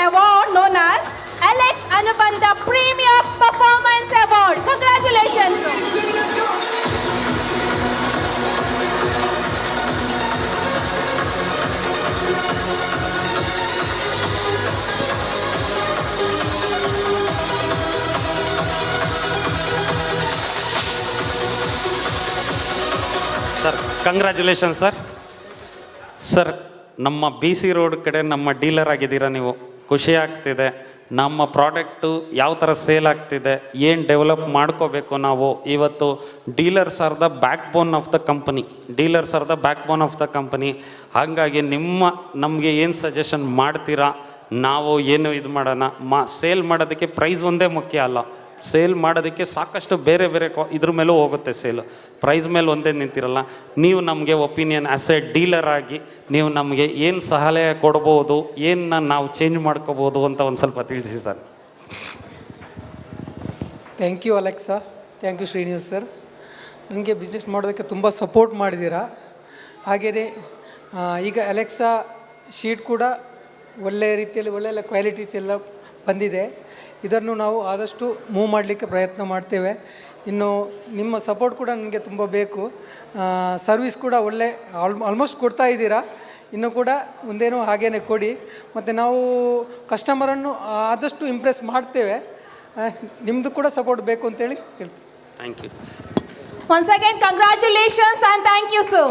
award known as Alex Anubandha Premier Performance Award. Congratulations. Sir congratulation sir. Sir ನಮ್ಮ B C road ಕಡೆ ನಮ್ಮ dealer ಆಗಿದ್ದೀರಾ ನೀವು, ಖುಷಿ ಆಗ್ತಿದೆ. ನಮ್ಮ ಪ್ರಾಡಕ್ಟು ಯಾವ ಥರ ಸೇಲ್ ಆಗ್ತಿದೆ, ಏನು ಡೆವಲಪ್ ಮಾಡ್ಕೋಬೇಕು ನಾವು. ಇವತ್ತು dealers are the back bone of the company, dealers are the back bone of the company. ಹಾಗಾಗಿ ನಮಗೆ ಏನು ಸಜೆಷನ್ ಮಾಡ್ತೀರಾ, ನಾವು ಏನು ಇದು ಮಾಡೋಣ. ಸೇಲ್ ಮಾಡೋದಕ್ಕೆ ಪ್ರೈಸ್ ಒಂದೇ ಮುಖ್ಯ ಅಲ್ಲ, ಸೇಲ್ ಮಾಡೋದಕ್ಕೆ ಸಾಕಷ್ಟು ಬೇರೆ ಬೇರೆ ಇದ್ರ ಮೇಲೂ ಹೋಗುತ್ತೆ ಸೇಲು. ಪ್ರೈಸ್ ಮೇಲೆ ಒಂದೇ ನಿಂತಿರಲ್ಲ. ನೀವು ನಮಗೆ ಒಪಿನಿಯನ್ ಆ್ಯಸ್ ಎ ಡೀಲರ್ ಆಗಿ ನೀವು ನಮಗೆ ಏನು ಸಲಹೆ ಕೊಡ್ಬೋದು, ಏನು ನಾವು ಚೇಂಜ್ ಮಾಡ್ಕೋಬೋದು ಅಂತ ಒಂದು ಸ್ವಲ್ಪ ತಿಳಿಸಿ sir. Thank you Alexa, thank you Srinivas sir. ನನಗೆ ಬಿಸ್ನೆಸ್ ಮಾಡೋದಕ್ಕೆ ತುಂಬ ಸಪೋರ್ಟ್ ಮಾಡಿದ್ದೀರಾ. ಹಾಗೆಯೇ ಈಗ ಅಲೆಕ್ಸಾ ಶೀಟ್ ಕೂಡ ಒಳ್ಳೆಯ ರೀತಿಯಲ್ಲಿ ಒಳ್ಳೆಯ ಕ್ವಾಲಿಟೀಸ್ ಎಲ್ಲ ಬಂದಿದೆ. ಇದನ್ನು ನಾವು ಆದಷ್ಟು ಮೂವ್ ಮಾಡಲಿಕ್ಕೆ ಪ್ರಯತ್ನ ಮಾಡ್ತೇವೆ. ಇನ್ನು ನಿಮ್ಮ ಸಪೋರ್ಟ್ ಕೂಡ ನನಗೆ ತುಂಬ ಬೇಕು. ಸರ್ವಿಸ್ ಕೂಡ ಒಳ್ಳೆ ಆಲ್ಮೋಸ್ಟ್ ಕೊಡ್ತಾ ಇದ್ದೀರಾ, ಇನ್ನೂ ಕೂಡ ಮುಂದೇನೂ ಹಾಗೇ ಕೊಡಿ. ಮತ್ತು ನಾವು ಕಸ್ಟಮರನ್ನು ಆದಷ್ಟು ಇಂಪ್ರೆಸ್ ಮಾಡ್ತೇವೆ. ನಿಮ್ಮದು ಕೂಡ ಸಪೋರ್ಟ್ ಬೇಕು ಅಂತೇಳಿ ಹೇಳ್ತೀವಿ. Thank you. Once again, congratulations and thank you, sir.